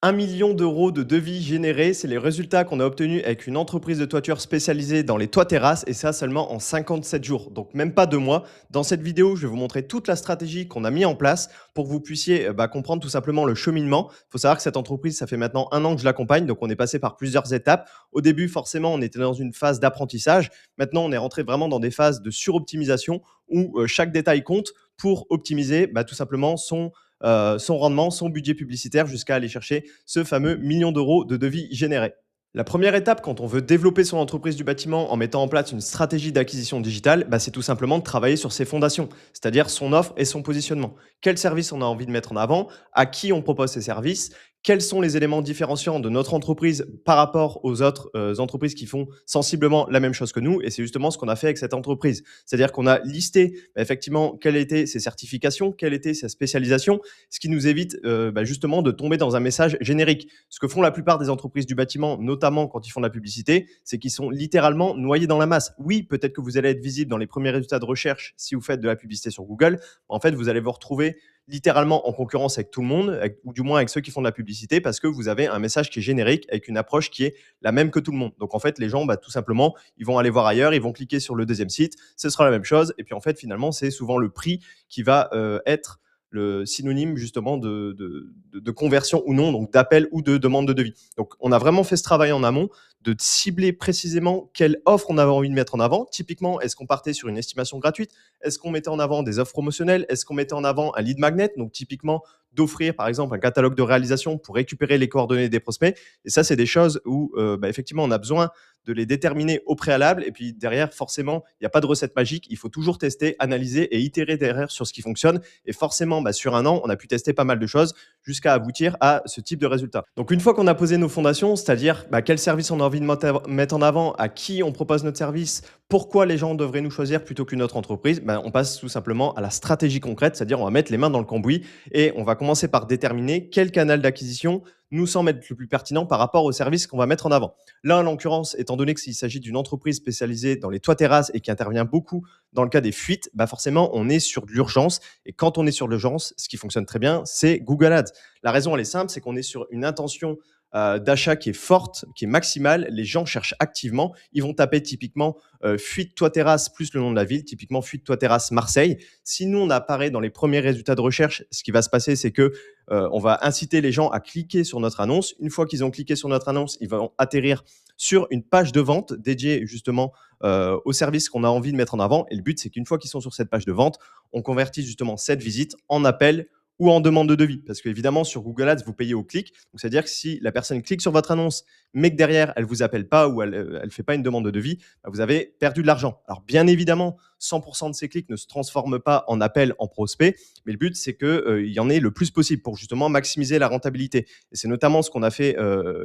1 million d'euros de devis générés, c'est les résultats qu'on a obtenus avec une entreprise de toiture spécialisée dans les toits terrasses et ça seulement en 57 jours, donc même pas 2 mois. Dans cette vidéo, je vais vous montrer toute la stratégie qu'on a mis en place pour que vous puissiez comprendre tout simplement le cheminement. Il faut savoir que cette entreprise, ça fait maintenant 1 an que je l'accompagne, donc on est passé par plusieurs étapes. Au début, forcément, on était dans une phase d'apprentissage. Maintenant, on est rentré vraiment dans des phases de suroptimisation où chaque détail compte pour optimiser tout simplement son rendement, son budget publicitaire jusqu'à aller chercher ce fameux 1 million d'euros de devis générés. La première étape quand on veut développer son entreprise du bâtiment en mettant en place une stratégie d'acquisition digitale, c'est tout simplement de travailler sur ses fondations, c'est-à-dire son offre et son positionnement. Quel service on a envie de mettre en avant, à qui on propose ces services, quels sont les éléments différenciants de notre entreprise par rapport aux autres entreprises qui font sensiblement la même chose que nous. Et c'est justement ce qu'on a fait avec cette entreprise. C'est-à-dire qu'on a listé effectivement quelles étaient ses certifications, quelle était sa spécialisation, ce qui nous évite justement de tomber dans un message générique. Ce que font la plupart des entreprises du bâtiment, notamment quand ils font de la publicité, c'est qu'ils sont littéralement noyés dans la masse. Oui, peut-être que vous allez être visible dans les premiers résultats de recherche si vous faites de la publicité sur Google. En fait, vous allez vous retrouver littéralement en concurrence avec tout le monde, ou du moins avec ceux qui font de la publicité, parce que vous avez un message qui est générique, avec une approche qui est la même que tout le monde. Donc en fait, les gens, tout simplement, ils vont aller voir ailleurs, ils vont cliquer sur le deuxième site, ce sera la même chose, et puis en fait, finalement, c'est souvent le prix qui va être le synonyme justement de conversion ou non, donc d'appel ou de demande de devis. Donc on a vraiment fait ce travail en amont de cibler précisément quelle offre on avait envie de mettre en avant. Typiquement, est-ce qu'on partait sur une estimation gratuite? Est-ce qu'on mettait en avant des offres promotionnelles? Est-ce qu'on mettait en avant un lead magnet? Donc typiquement, d'offrir par exemple un catalogue de réalisation pour récupérer les coordonnées des prospects. Et ça, c'est des choses où effectivement, on a besoin de les déterminer au préalable. Et puis derrière, forcément, il n'y a pas de recette magique. Il faut toujours tester, analyser et itérer derrière sur ce qui fonctionne. Et forcément, sur 1 an, on a pu tester pas mal de choses jusqu'à aboutir à ce type de résultat. Donc une fois qu'on a posé nos fondations, c'est-à-dire quel service on a envie de mettre en avant, à qui on propose notre service, pourquoi les gens devraient nous choisir plutôt qu'une autre entreprise, on passe tout simplement à la stratégie concrète, c'est-à-dire on va mettre les mains dans le cambouis et on va commencer par déterminer quel canal d'acquisition nous semble être le plus pertinent par rapport au service qu'on va mettre en avant. Là, en l'occurrence, étant donné qu'il s'agit d'une entreprise spécialisée dans les toits terrasses et qui intervient beaucoup dans le cas des fuites, forcément, on est sur de l'urgence. Et quand on est sur de l'urgence, ce qui fonctionne très bien, c'est Google Ads. La raison, elle est simple, c'est qu'on est sur une intention d'achat qui est forte, qui est maximale. Les gens cherchent activement. Ils vont taper typiquement fuite toit terrasse plus le nom de la ville, typiquement fuite toit terrasse Marseille. Si nous, on apparaît dans les premiers résultats de recherche, ce qui va se passer, c'est que on va inciter les gens à cliquer sur notre annonce. Une fois qu'ils ont cliqué sur notre annonce, ils vont atterrir sur une page de vente dédiée justement au service qu'on a envie de mettre en avant. Et le but, c'est qu'une fois qu'ils sont sur cette page de vente, on convertit justement cette visite en appel ou en demande de devis. Parce qu'évidemment, sur Google Ads, vous payez au clic. Donc, c'est-à-dire que si la personne clique sur votre annonce, mais que derrière, elle ne vous appelle pas ou elle ne fait pas une demande de devis, vous avez perdu de l'argent. Alors, bien évidemment, 100% de ces clics ne se transforment pas en appel, en prospect, mais le but, c'est qu'il y en ait le plus possible pour justement maximiser la rentabilité. Et c'est notamment ce qu'on a fait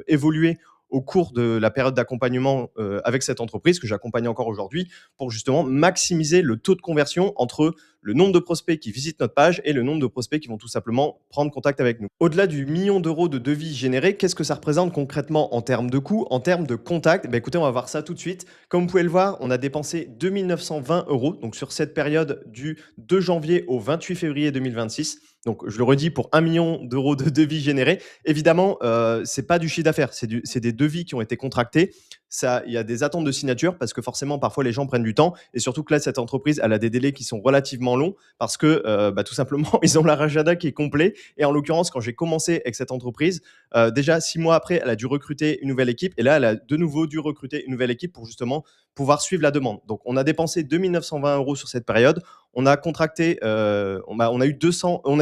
évoluer au cours de la période d'accompagnement avec cette entreprise que j'accompagne encore aujourd'hui pour justement maximiser le taux de conversion entre le nombre de prospects qui visitent notre page et le nombre de prospects qui vont tout simplement prendre contact avec nous. Au-delà du 1 million d'euros de devis générés, qu'est-ce que ça représente concrètement en termes de coûts, en termes de contacts? Écoutez, on va voir ça tout de suite. Comme vous pouvez le voir, on a dépensé 2 920 euros donc sur cette période du 2 janvier au 28 février 2026. Donc, je le redis, pour 1 million d'euros de devis générés. Évidemment, ce n'est pas du chiffre d'affaires, c'est des devis qui ont été contractés. Il y a des attentes de signature parce que forcément, parfois, les gens prennent du temps. Et surtout que là, cette entreprise, elle a des délais qui sont relativement longs parce que tout simplement, ils ont leur agenda qui est complet. Et en l'occurrence, quand j'ai commencé avec cette entreprise, déjà 6 mois après, elle a dû recruter une nouvelle équipe. Et là, elle a de nouveau dû recruter une nouvelle équipe pour justement pouvoir suivre la demande. Donc, on a dépensé 2 920 euros sur cette période. On a contracté, on a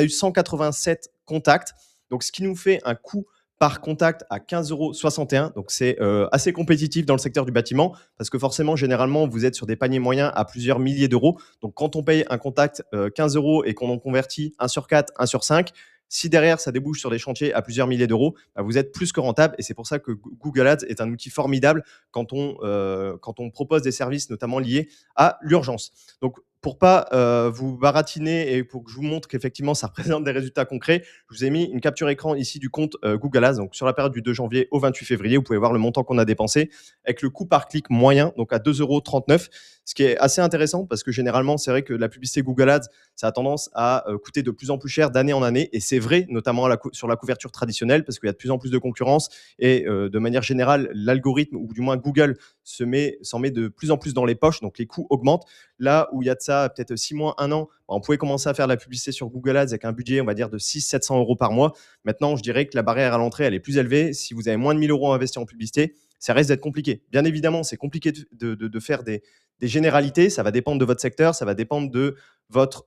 eu 187 contacts. Donc, ce qui nous fait un coût par contact à 15,61 €. Donc, c'est assez compétitif dans le secteur du bâtiment parce que forcément, généralement, vous êtes sur des paniers moyens à plusieurs milliers d'euros. Donc, quand on paye un contact 15 € et qu'on en convertit 1 sur 4, 1 sur 5, si derrière, ça débouche sur des chantiers à plusieurs milliers d'euros, vous êtes plus que rentable. Et c'est pour ça que Google Ads est un outil formidable quand on propose des services notamment liés à l'urgence. Donc, pour pas vous baratiner et pour que je vous montre qu'effectivement ça représente des résultats concrets, je vous ai mis une capture écran ici du compte Google Ads. Donc sur la période du 2 janvier au 28 février, vous pouvez voir le montant qu'on a dépensé avec le coût par clic moyen, donc à 2,39 €. Ce qui est assez intéressant parce que généralement, c'est vrai que la publicité Google Ads, ça a tendance à coûter de plus en plus cher d'année en année. Et c'est vrai, notamment sur la couverture traditionnelle, parce qu'il y a de plus en plus de concurrence. Et de manière générale, l'algorithme, ou du moins Google, s'en met de plus en plus dans les poches. Donc les coûts augmentent. Là où il y a de ça peut-être 6 mois, un an, on pouvait commencer à faire de la publicité sur Google Ads avec un budget, on va dire, de 600-700 € par mois. Maintenant, je dirais que la barrière à l'entrée, elle est plus élevée. Si vous avez moins de 1 000 € à investir en publicité, ça risque d'être compliqué. Bien évidemment, c'est compliqué de faire des généralités. Ça va dépendre de votre secteur, ça va dépendre de votre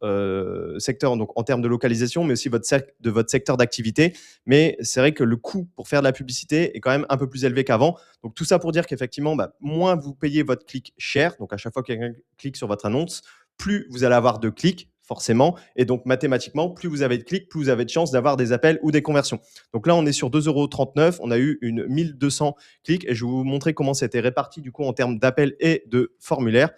secteur, donc en termes de localisation, mais aussi de votre secteur d'activité. Mais c'est vrai que le coût pour faire de la publicité est quand même un peu plus élevé qu'avant. Donc tout ça pour dire qu'effectivement, moins vous payez votre clic cher, donc à chaque fois que quelqu'un clique sur votre annonce, plus vous allez avoir de clics, forcément. Et donc mathématiquement, plus vous avez de clics, plus vous avez de chances d'avoir des appels ou des conversions. Donc là, on est sur 2,39 €. On a eu une 1200 clics et je vais vous montrer comment c'était réparti du coup en termes d'appels et de formulaires.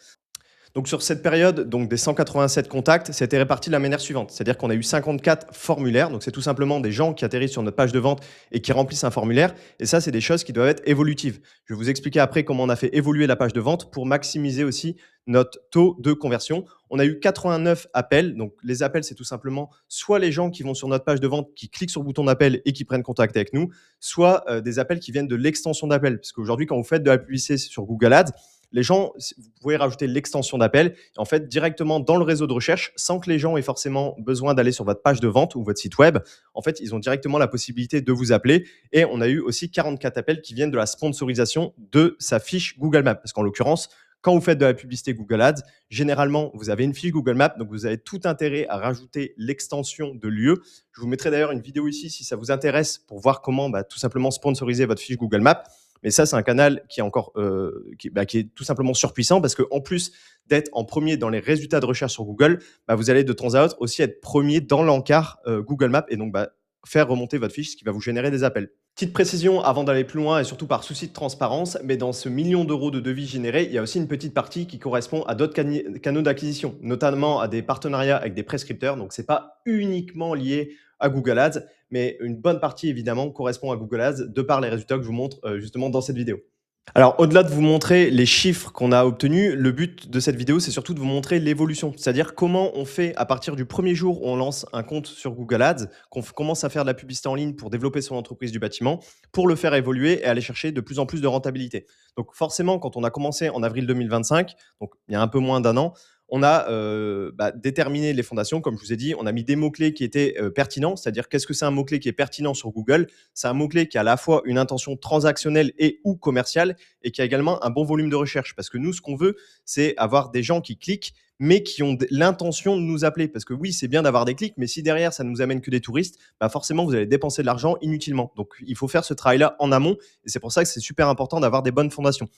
Donc sur cette période, donc des 187 contacts, c'était réparti de la manière suivante. C'est-à-dire qu'on a eu 54 formulaires. Donc c'est tout simplement des gens qui atterrissent sur notre page de vente et qui remplissent un formulaire. Et ça, c'est des choses qui doivent être évolutives. Je vais vous expliquer après comment on a fait évoluer la page de vente pour maximiser aussi notre taux de conversion. On a eu 89 appels. Donc les appels, c'est tout simplement soit les gens qui vont sur notre page de vente, qui cliquent sur le bouton d'appel et qui prennent contact avec nous, soit des appels qui viennent de l'extension d'appel. Parce qu'aujourd'hui, quand vous faites de la publicité sur Google Ads, les gens, vous pouvez rajouter l'extension d'appel, en fait, directement dans le réseau de recherche, sans que les gens aient forcément besoin d'aller sur votre page de vente ou votre site web. En fait, ils ont directement la possibilité de vous appeler. Et on a eu aussi 44 appels qui viennent de la sponsorisation de sa fiche Google Maps. Parce qu'en l'occurrence, quand vous faites de la publicité Google Ads, généralement, vous avez une fiche Google Maps, donc vous avez tout intérêt à rajouter l'extension de lieu. Je vous mettrai d'ailleurs une vidéo ici si ça vous intéresse pour voir comment tout simplement sponsoriser votre fiche Google Maps. Mais ça, c'est un canal qui est encore qui est tout simplement surpuissant parce qu'en plus d'être en premier dans les résultats de recherche sur Google, vous allez de temps à autre aussi être premier dans l'encart Google Maps et donc faire remonter votre fiche, ce qui va vous générer des appels. Petite précision avant d'aller plus loin et surtout par souci de transparence, mais dans ce million d'euros de devis générés, il y a aussi une petite partie qui correspond à d'autres canaux d'acquisition, notamment à des partenariats avec des prescripteurs. Donc, ce n'est pas uniquement lié à Google Ads, mais une bonne partie évidemment correspond à Google Ads de par les résultats que je vous montre justement dans cette vidéo. Alors, au-delà de vous montrer les chiffres qu'on a obtenus, le but de cette vidéo, c'est surtout de vous montrer l'évolution. C'est-à-dire comment on fait à partir du premier jour où on lance un compte sur Google Ads, qu'on commence à faire de la publicité en ligne pour développer son entreprise du bâtiment, pour le faire évoluer et aller chercher de plus en plus de rentabilité. Donc forcément, quand on a commencé en avril 2025, donc il y a un peu moins d'un an, on a déterminé les fondations, comme je vous ai dit, on a mis des mots-clés qui étaient pertinents, c'est-à-dire qu'est-ce que c'est un mot-clé qui est pertinent sur Google? C'est un mot-clé qui a à la fois une intention transactionnelle et ou commerciale et qui a également un bon volume de recherche. Parce que nous, ce qu'on veut, c'est avoir des gens qui cliquent, mais qui ont l'intention de nous appeler. Parce que oui, c'est bien d'avoir des clics, mais si derrière, ça ne nous amène que des touristes, forcément, vous allez dépenser de l'argent inutilement. Donc, il faut faire ce travail-là en amont et c'est pour ça que c'est super important d'avoir des bonnes fondations.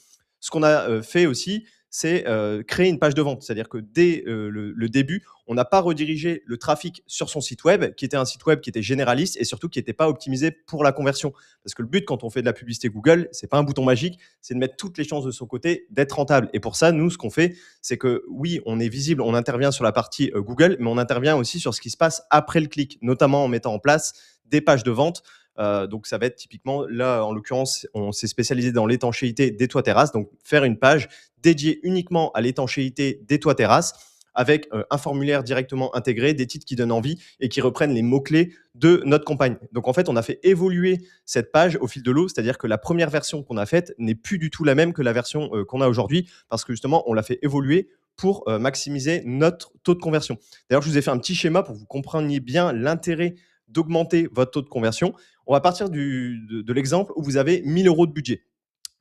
Ce qu'on a fait aussi, c'est créer une page de vente. C'est-à-dire que dès le début, on n'a pas redirigé le trafic sur son site web, qui était un site web qui était généraliste et surtout qui n'était pas optimisé pour la conversion. Parce que le but, quand on fait de la publicité Google, c'est pas un bouton magique, c'est de mettre toutes les chances de son côté d'être rentable. Et pour ça, nous, ce qu'on fait, c'est que oui, on est visible, on intervient sur la partie Google, mais on intervient aussi sur ce qui se passe après le clic, notamment en mettant en place des pages de vente. Donc ça va être typiquement, là en l'occurrence, on s'est spécialisé dans l'étanchéité des toits terrasses, donc faire une page dédiée uniquement à l'étanchéité des toits terrasses avec un formulaire directement intégré, des titres qui donnent envie et qui reprennent les mots-clés de notre campagne. Donc en fait, on a fait évoluer cette page au fil de l'eau, c'est-à-dire que la première version qu'on a faite n'est plus du tout la même que la version qu'on a aujourd'hui parce que justement, on l'a fait évoluer pour maximiser notre taux de conversion. D'ailleurs, je vous ai fait un petit schéma pour que vous compreniez bien l'intérêt d'augmenter votre taux de conversion. On va partir de l'exemple où vous avez 1 000 € de budget.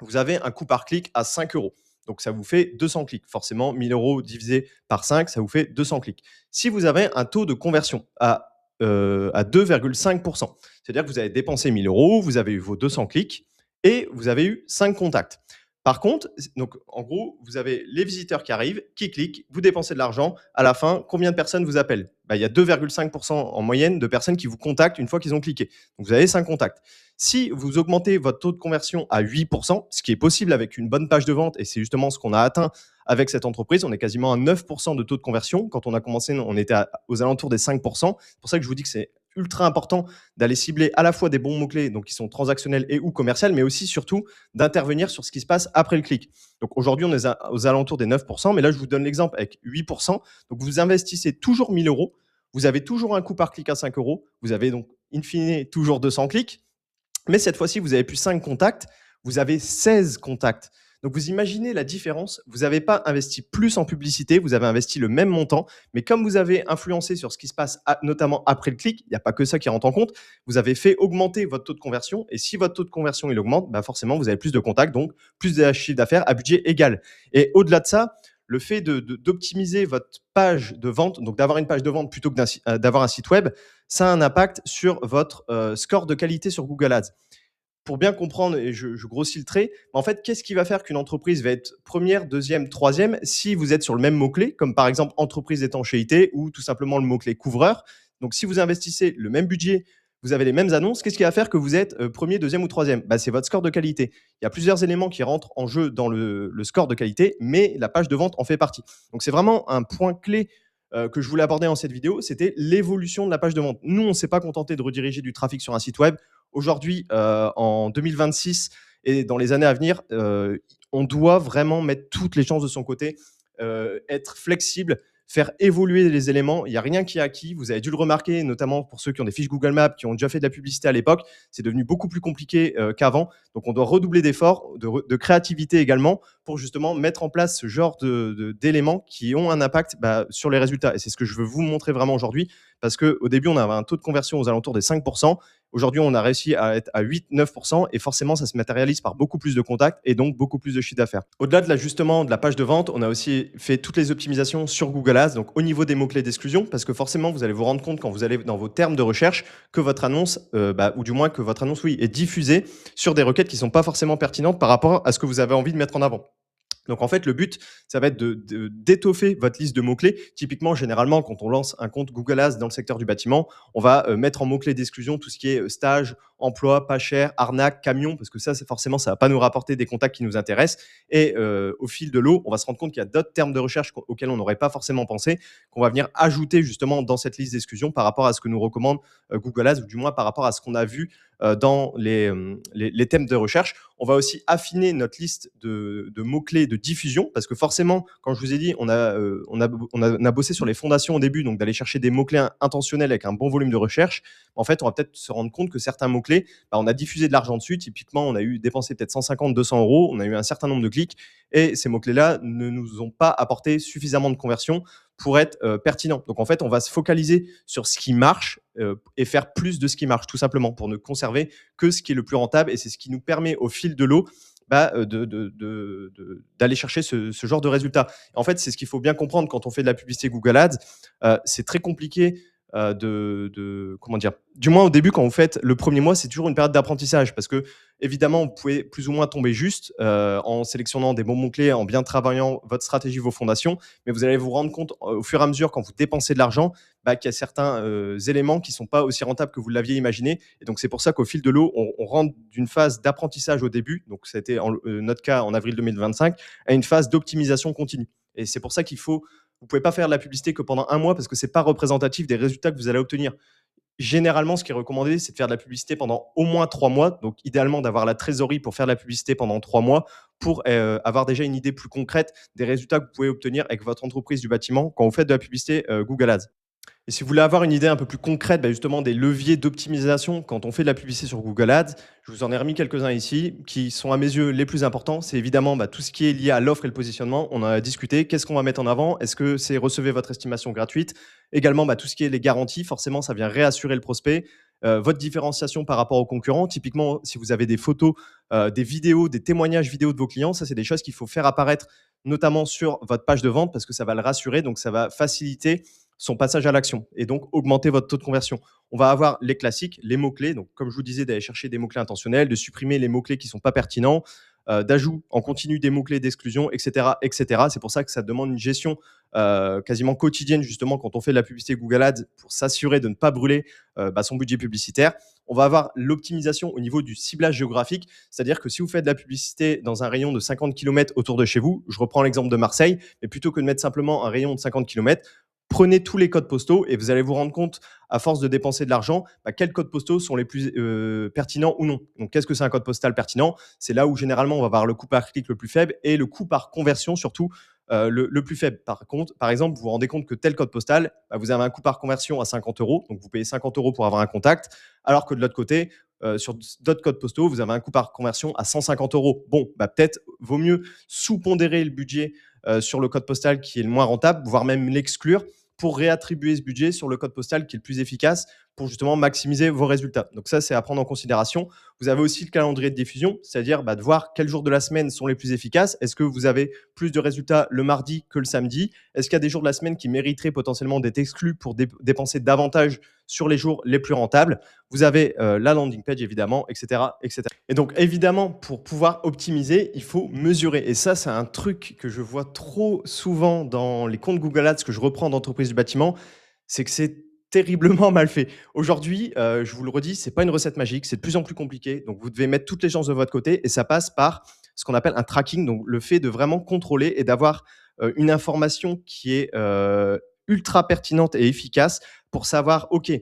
Vous avez un coût par clic à 5 €. Donc, ça vous fait 200 clics. Forcément, 1 000 € divisé par 5, ça vous fait 200 clics. Si vous avez un taux de conversion à 2,5%, c'est-à-dire que vous avez dépensé 1 000 €, vous avez eu vos 200 clics et vous avez eu 5 contacts. Par contre, donc en gros, vous avez les visiteurs qui arrivent, qui cliquent, vous dépensez de l'argent. À la fin, combien de personnes vous appellent? Il y a 2,5% en moyenne de personnes qui vous contactent une fois qu'ils ont cliqué. Donc, vous avez 5 contacts. Si vous augmentez votre taux de conversion à 8%, ce qui est possible avec une bonne page de vente, et c'est justement ce qu'on a atteint avec cette entreprise. On est quasiment à 9% de taux de conversion. Quand on a commencé, on était aux alentours des 5%. C'est pour ça que je vous dis que c'est ultra important d'aller cibler à la fois des bons mots-clés, donc qui sont transactionnels et ou commerciaux, mais aussi surtout d'intervenir sur ce qui se passe après le clic. Donc aujourd'hui, on est aux alentours des 9%, mais là, je vous donne l'exemple avec 8%. Donc vous investissez toujours 1000 euros, vous avez toujours un coût par clic à 5 euros, vous avez donc in fine toujours 200 clics, mais cette fois-ci, vous avez plus 5 contacts, vous avez 16 contacts. Donc vous imaginez la différence, vous n'avez pas investi plus en publicité, vous avez investi le même montant, mais comme vous avez influencé sur ce qui se passe, notamment après le clic, il n'y a pas que ça qui rentre en compte, vous avez fait augmenter votre taux de conversion, et si votre taux de conversion il augmente, bah forcément vous avez plus de contacts, donc plus de chiffre d'affaires à budget égal. Et au-delà de ça, le fait d'optimiser votre page de vente, donc d'avoir une page de vente plutôt que d'avoir un site web, ça a un impact sur votre score de qualité sur Google Ads. Pour bien comprendre, et je grossis le trait, en fait, qu'est-ce qui va faire qu'une entreprise va être première, deuxième, troisième si vous êtes sur le même mot-clé, comme par exemple entreprise d'étanchéité ou tout simplement le mot-clé couvreur. Donc, si vous investissez le même budget, vous avez les mêmes annonces, qu'est-ce qui va faire que vous êtes premier, deuxième ou troisième? Bah, c'est votre score de qualité. Il y a plusieurs éléments qui rentrent en jeu dans le score de qualité, mais la page de vente en fait partie. Donc, c'est vraiment un point clé que je voulais aborder dans cette vidéo, c'était l'évolution de la page de vente. Nous, on ne s'est pas contenté de rediriger du trafic sur un site web. Aujourd'hui, en 2026 et dans les années à venir, on doit vraiment mettre toutes les chances de son côté, être flexible, faire évoluer les éléments. Il n'y a rien qui est acquis. Vous avez dû le remarquer, notamment pour ceux qui ont des fiches Google Maps, qui ont déjà fait de la publicité à l'époque. C'est devenu beaucoup plus compliqué qu'avant. Donc, on doit redoubler d'efforts, de créativité également, pour justement mettre en place ce genre d'éléments qui ont un impact sur les résultats. Et c'est ce que je veux vous montrer vraiment aujourd'hui, parce qu'au début, on avait un taux de conversion aux alentours des 5%. Aujourd'hui, on a réussi à être à 8-9% et forcément, ça se matérialise par beaucoup plus de contacts et donc beaucoup plus de chiffre d'affaires. Au-delà de l'ajustement de la page de vente, on a aussi fait toutes les optimisations sur Google Ads, donc au niveau des mots-clés d'exclusion, parce que forcément, vous allez vous rendre compte quand vous allez dans vos termes de recherche que votre annonce, ou du moins que votre annonce, oui, est diffusée sur des requêtes qui ne sont pas forcément pertinentes par rapport à ce que vous avez envie de mettre en avant. Donc en fait, le but, ça va être d'étoffer votre liste de mots-clés. Typiquement, généralement, quand on lance un compte Google Ads dans le secteur du bâtiment, on va mettre en mots-clés d'exclusion tout ce qui est stage, emploi, pas cher, arnaque, camion, parce que ça, forcément, ça ne va pas nous rapporter des contacts qui nous intéressent. Et au fil de l'eau, on va se rendre compte qu'il y a d'autres termes de recherche auxquels on n'aurait pas forcément pensé, qu'on va venir ajouter justement dans cette liste d'exclusion par rapport à ce que nous recommande Google Ads, ou du moins par rapport à ce qu'on a vu dans les thèmes de recherche. On va aussi affiner notre liste de mots-clés de diffusion, parce que forcément, quand je vous ai dit, on a bossé sur les fondations au début, donc d'aller chercher des mots-clés intentionnels avec un bon volume de recherche. En fait, on va peut-être se rendre compte que certains mots-clés, on a diffusé de l'argent dessus. Typiquement, on a eu dépensé peut-être 150, 200 euros, on a eu un certain nombre de clics, et ces mots-clés-là ne nous ont pas apporté suffisamment de conversion pour être pertinent. Donc en fait, on va se focaliser sur ce qui marche et faire plus de ce qui marche, tout simplement, pour ne conserver que ce qui est le plus rentable. Et c'est ce qui nous permet, au fil de l'eau, d'aller chercher ce genre de résultats. En fait, c'est ce qu'il faut bien comprendre quand on fait de la publicité Google Ads. C'est très compliqué comment dire, du moins au début, quand vous faites le premier mois, c'est toujours une période d'apprentissage, parce que évidemment, vous pouvez plus ou moins tomber juste en sélectionnant des bons mots-clés, en bien travaillant votre stratégie, vos fondations, mais vous allez vous rendre compte au fur et à mesure, quand vous dépensez de l'argent, qu'il y a certains éléments qui ne sont pas aussi rentables que vous l'aviez imaginé. Et donc, c'est pour ça qu'au fil de l'eau, on rentre d'une phase d'apprentissage au début, donc c'était notre cas en avril 2025, à une phase d'optimisation continue. Et c'est pour ça vous ne pouvez pas faire de la publicité que pendant un mois, parce que ce n'est pas représentatif des résultats que vous allez obtenir. Généralement, ce qui est recommandé, c'est de faire de la publicité pendant au moins 3 mois. Donc, idéalement, d'avoir la trésorerie pour faire de la publicité pendant 3 mois, pour avoir déjà une idée plus concrète des résultats que vous pouvez obtenir avec votre entreprise du bâtiment quand vous faites de la publicité Google Ads. Et si vous voulez avoir une idée un peu plus concrète, justement, des leviers d'optimisation quand on fait de la publicité sur Google Ads, je vous en ai remis quelques-uns ici qui sont à mes yeux les plus importants. C'est évidemment tout ce qui est lié à l'offre et le positionnement. On en a discuté. Qu'est-ce qu'on va mettre en avant? Est-ce que c'est recevez votre estimation gratuite? Également, tout ce qui est les garanties. Forcément, ça vient réassurer le prospect. Votre différenciation par rapport aux concurrents. Typiquement, si vous avez des photos, des vidéos, des témoignages vidéo de vos clients, ça, c'est des choses qu'il faut faire apparaître, notamment sur votre page de vente, parce que ça va le rassurer. Donc, ça va faciliter son passage à l'action et donc augmenter votre taux de conversion. On va avoir les classiques, les mots-clés. Donc, comme je vous disais, d'aller chercher des mots-clés intentionnels, de supprimer les mots-clés qui ne sont pas pertinents, d'ajout en continu des mots-clés, d'exclusion, etc., etc. C'est pour ça que ça demande une gestion quasiment quotidienne, justement, quand on fait de la publicité Google Ads, pour s'assurer de ne pas brûler son budget publicitaire. On va avoir l'optimisation au niveau du ciblage géographique, c'est-à-dire que si vous faites de la publicité dans un rayon de 50 km autour de chez vous, je reprends l'exemple de Marseille, mais plutôt que de mettre simplement un rayon de 50 km, prenez tous les codes postaux et vous allez vous rendre compte, à force de dépenser de l'argent, quels codes postaux sont les plus pertinents ou non. Donc, qu'est-ce que c'est un code postal pertinent? C'est là où généralement on va avoir le coût par clic le plus faible et le coût par conversion surtout le plus faible. Par exemple, vous vous rendez compte que tel code postal, vous avez un coût par conversion à 50 euros, donc vous payez 50 euros pour avoir un contact, alors que de l'autre côté, sur d'autres codes postaux, vous avez un coût par conversion à 150 euros. Bon, peut-être vaut mieux sous-pondérer le budget sur le code postal qui est le moins rentable, voire même l'exclure pour réattribuer ce budget sur le code postal qui est le plus efficace pour justement maximiser vos résultats. Donc ça, c'est à prendre en considération. Vous avez aussi le calendrier de diffusion, c'est-à-dire de voir quels jours de la semaine sont les plus efficaces. Est-ce que vous avez plus de résultats le mardi que le samedi? Est-ce qu'il y a des jours de la semaine qui mériteraient potentiellement d'être exclus pour dépenser davantage sur les jours les plus rentables? Vous avez la landing page évidemment, etc., etc. Et donc évidemment, pour pouvoir optimiser, il faut mesurer. Et ça, c'est un truc que je vois trop souvent dans les comptes Google Ads que je reprends d'entreprise du bâtiment, c'est que c'est terriblement mal fait. Aujourd'hui, je vous le redis, c'est pas une recette magique, c'est de plus en plus compliqué. Donc vous devez mettre toutes les chances de votre côté et ça passe par ce qu'on appelle un tracking, donc le fait de vraiment contrôler et d'avoir une information qui est ultra pertinente et efficace pour savoir, OK,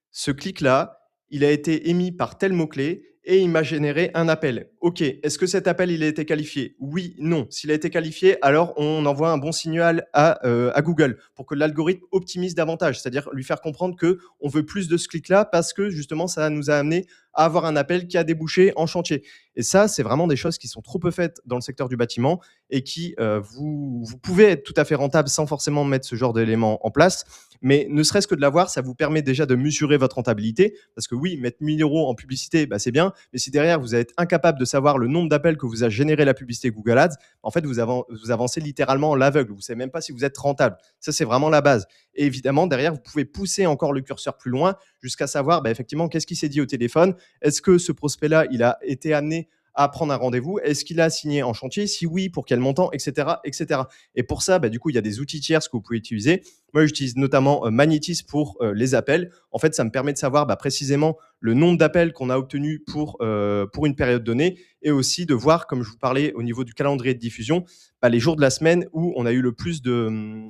ce clic-là, il a été émis par tel mot-clé et il m'a généré un appel. OK, est-ce que cet appel, il a été qualifié? Oui, non. S'il a été qualifié, alors on envoie un bon signal à Google pour que l'algorithme optimise davantage, c'est-à-dire lui faire comprendre qu'on veut plus de ce clic-là parce que justement, ça nous a amené à avoir un appel qui a débouché en chantier. Et ça, c'est vraiment des choses qui sont trop peu faites dans le secteur du bâtiment et qui, vous pouvez être tout à fait rentable sans forcément mettre ce genre d'éléments en place. Mais ne serait-ce que de l'avoir, ça vous permet déjà de mesurer votre rentabilité. Parce que oui, mettre 1000 euros en publicité, c'est bien. Mais si derrière, vous êtes incapable de savoir le nombre d'appels que vous a généré la publicité Google Ads, en fait, vous avancez littéralement à l'aveugle. Vous ne savez même pas si vous êtes rentable. Ça, c'est vraiment la base. Et évidemment, derrière, vous pouvez pousser encore le curseur plus loin jusqu'à savoir effectivement qu'est-ce qui s'est dit au téléphone. Est-ce que ce prospect-là, il a été amené à prendre un rendez-vous? Est-ce qu'il a signé en chantier? Si oui, pour quel montant, etc., etc. Et pour ça, du coup, il y a des outils tiers que vous pouvez utiliser. Moi, j'utilise notamment Magnetis pour les appels. En fait, ça me permet de savoir précisément le nombre d'appels qu'on a obtenus pour une période donnée et aussi de voir, comme je vous parlais au niveau du calendrier de diffusion, les jours de la semaine où on a eu le plus de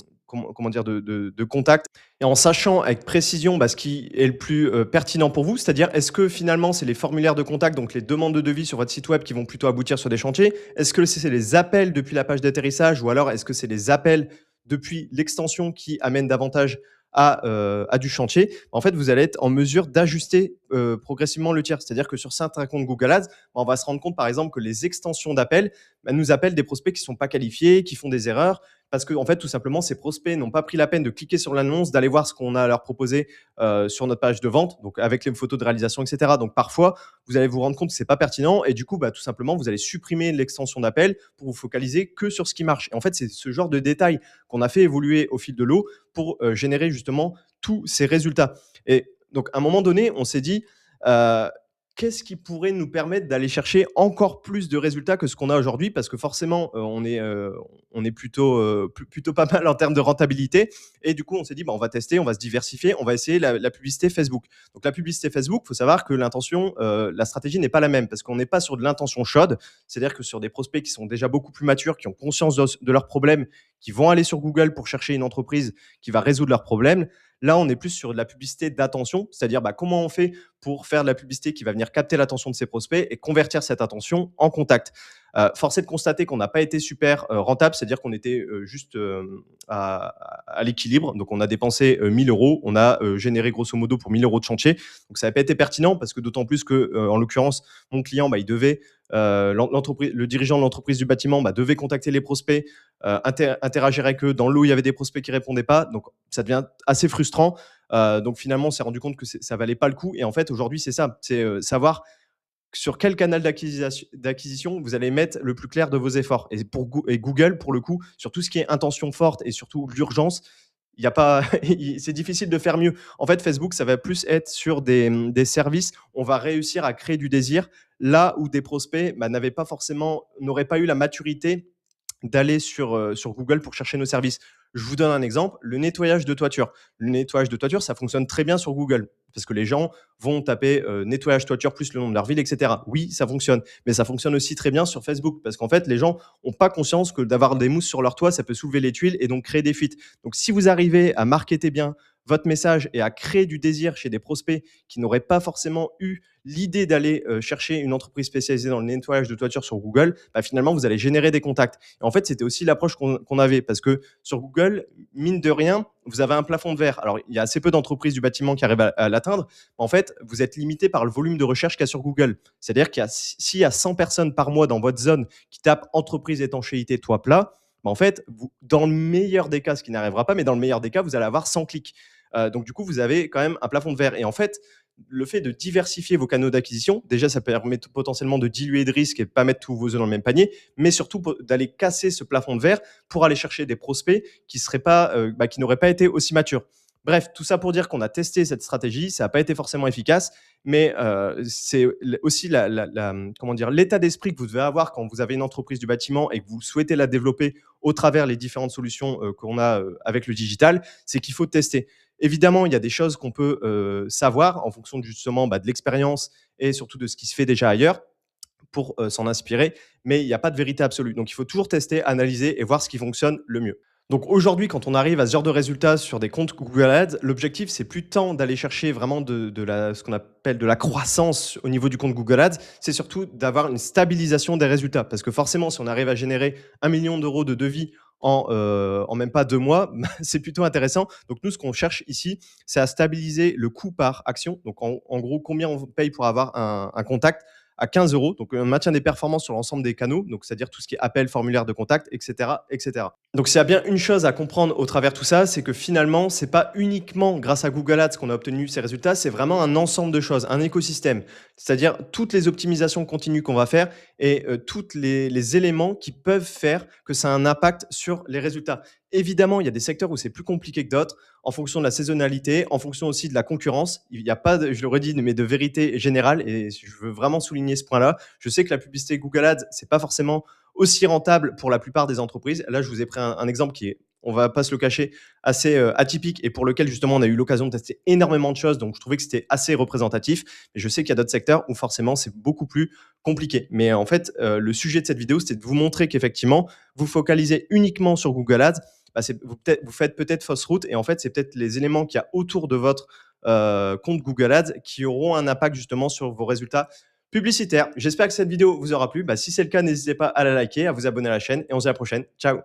contacts et en sachant avec précision ce qui est le plus pertinent pour vous, c'est-à-dire est-ce que finalement c'est les formulaires de contact, donc les demandes de devis sur votre site web qui vont plutôt aboutir sur des chantiers? Est-ce que c'est les appels depuis la page d'atterrissage ou alors est-ce que c'est les appels depuis l'extension qui amène davantage à du chantier? En fait, vous allez être en mesure d'ajuster progressivement le tiers. C'est-à-dire que sur certains comptes Google Ads, on va se rendre compte, par exemple, que les extensions d'appels nous appellent des prospects qui ne sont pas qualifiés, qui font des erreurs, parce que, en fait, tout simplement, ces prospects n'ont pas pris la peine de cliquer sur l'annonce, d'aller voir ce qu'on a à leur proposer sur notre page de vente, donc avec les photos de réalisation, etc. Donc, parfois, vous allez vous rendre compte que ce n'est pas pertinent et du coup, tout simplement, vous allez supprimer l'extension d'appel pour vous focaliser que sur ce qui marche. Et en fait, c'est ce genre de détails qu'on a fait évoluer au fil de l'eau pour générer justement tous ces résultats. Et donc, à un moment donné, on s'est dit, qu'est-ce qui pourrait nous permettre d'aller chercher encore plus de résultats que ce qu'on a aujourd'hui? Parce que forcément, on est plutôt pas mal en termes de rentabilité. Et du coup, on s'est dit, on va tester, on va se diversifier, on va essayer la publicité Facebook. Donc, la publicité Facebook, il faut savoir que l'intention, la stratégie n'est pas la même parce qu'on n'est pas sur de l'intention chaude, c'est-à-dire que sur des prospects qui sont déjà beaucoup plus matures, qui ont conscience de leurs problèmes, qui vont aller sur Google pour chercher une entreprise qui va résoudre leurs problèmes. Là, on est plus sur de la publicité d'attention, c'est-à-dire comment on fait pour faire de la publicité qui va venir capter l'attention de ses prospects et convertir cette attention en contact. Force est de constater qu'on n'a pas été super rentable, c'est-à-dire qu'on était juste à l'équilibre. Donc, on a dépensé 1000 euros, on a généré grosso modo pour 1000 euros de chantier. Donc, ça n'a pas été pertinent parce que d'autant plus que, en l'occurrence, mon client, il devait, le dirigeant de l'entreprise du bâtiment devait contacter les prospects, interagir avec eux. Dans l'eau, il y avait des prospects qui ne répondaient pas. Donc, ça devient assez frustrant. Donc, finalement, on s'est rendu compte que ça ne valait pas le coup. Et en fait, aujourd'hui, c'est ça. C'est savoir sur quel canal d'acquisition vous allez mettre le plus clair de vos efforts. Et Google, pour le coup, sur tout ce qui est intention forte et surtout l'urgence, il y a pas, c'est difficile de faire mieux. En fait, Facebook, ça va plus être sur des services. On va réussir à créer du désir là où des prospects n'auraient pas eu la maturité d'aller sur Google pour chercher nos services. Je vous donne un exemple, le nettoyage de toiture. Le nettoyage de toiture, ça fonctionne très bien sur Google parce que les gens vont taper nettoyage toiture plus le nom de leur ville, etc. Oui, ça fonctionne, mais ça fonctionne aussi très bien sur Facebook parce qu'en fait, les gens n'ont pas conscience que d'avoir des mousses sur leur toit, ça peut soulever les tuiles et donc créer des fuites. Donc, si vous arrivez à marketer bien votre message et à créer du désir chez des prospects qui n'auraient pas forcément eu l'idée d'aller chercher une entreprise spécialisée dans le nettoyage de toiture sur Google, bah, finalement, vous allez générer des contacts. Et en fait, c'était aussi l'approche qu'on avait parce que sur Google, mine de rien, vous avez un plafond de verre. Alors, il y a assez peu d'entreprises du bâtiment qui arrivent à l'atteindre. En fait, vous êtes limité par le volume de recherche qu'il y a sur Google. C'est-à-dire s'il y a 100 personnes par mois dans votre zone qui tapent entreprise étanchéité toit plat, bah, en fait, dans le meilleur des cas, ce qui n'arrivera pas, mais dans le meilleur des cas, vous allez avoir 100 clics. Donc, du coup, vous avez quand même un plafond de verre. Et en fait, le fait de diversifier vos canaux d'acquisition, déjà, ça permet potentiellement de diluer de risques et de ne pas mettre tous vos œufs dans le même panier, mais surtout d'aller casser ce plafond de verre pour aller chercher des prospects qui n'auraient pas été aussi matures. Bref, tout ça pour dire qu'on a testé cette stratégie, ça n'a pas été forcément efficace, mais c'est aussi comment dire, l'état d'esprit que vous devez avoir quand vous avez une entreprise du bâtiment et que vous souhaitez la développer au travers les différentes solutions qu'on a avec le digital, c'est qu'il faut tester. Évidemment, il y a des choses qu'on peut savoir en fonction justement de l'expérience et surtout de ce qui se fait déjà ailleurs pour s'en inspirer, mais il n'y a pas de vérité absolue. Donc, il faut toujours tester, analyser et voir ce qui fonctionne le mieux. Donc aujourd'hui, quand on arrive à ce genre de résultats sur des comptes Google Ads, l'objectif, c'est plus tant d'aller chercher vraiment ce qu'on appelle de la croissance au niveau du compte Google Ads, c'est surtout d'avoir une stabilisation des résultats. Parce que forcément, si on arrive à générer 1 million d'euros de devis en même pas 2 mois, c'est plutôt intéressant. Donc nous, ce qu'on cherche ici, c'est à stabiliser le coût par action. Donc en gros, combien on paye pour avoir un contact à 15 euros. Donc, un maintien des performances sur l'ensemble des canaux, donc c'est-à-dire tout ce qui est appel, formulaire de contact, etc., etc. Donc, s'il y a bien une chose à comprendre au travers de tout ça, c'est que finalement, c'est pas uniquement grâce à Google Ads qu'on a obtenu ces résultats, c'est vraiment un ensemble de choses, un écosystème. C'est-à-dire toutes les optimisations continues qu'on va faire et tous les éléments qui peuvent faire que ça a un impact sur les résultats. Évidemment, il y a des secteurs où c'est plus compliqué que d'autres en fonction de la saisonnalité, en fonction aussi de la concurrence. Il n'y a pas, je le redis, mais de vérité générale et je veux vraiment souligner ce point-là. Je sais que la publicité Google Ads, c'est pas forcément aussi rentable pour la plupart des entreprises. Là, je vous ai pris un exemple qui est, on va pas se le cacher, assez atypique et pour lequel justement on a eu l'occasion de tester énormément de choses. Donc, je trouvais que c'était assez représentatif. Mais je sais qu'il y a d'autres secteurs où forcément c'est beaucoup plus compliqué. Mais en fait, le sujet de cette vidéo, c'était de vous montrer qu'effectivement, vous focalisez uniquement sur Google Ads. Bah, vous faites peut-être fausse route et en fait, c'est peut-être les éléments qu'il y a autour de votre compte Google Ads qui auront un impact justement sur vos résultats publicitaires. J'espère que cette vidéo vous aura plu. Bah, si c'est le cas, n'hésitez pas à la liker, à vous abonner à la chaîne et on se dit à la prochaine. Ciao.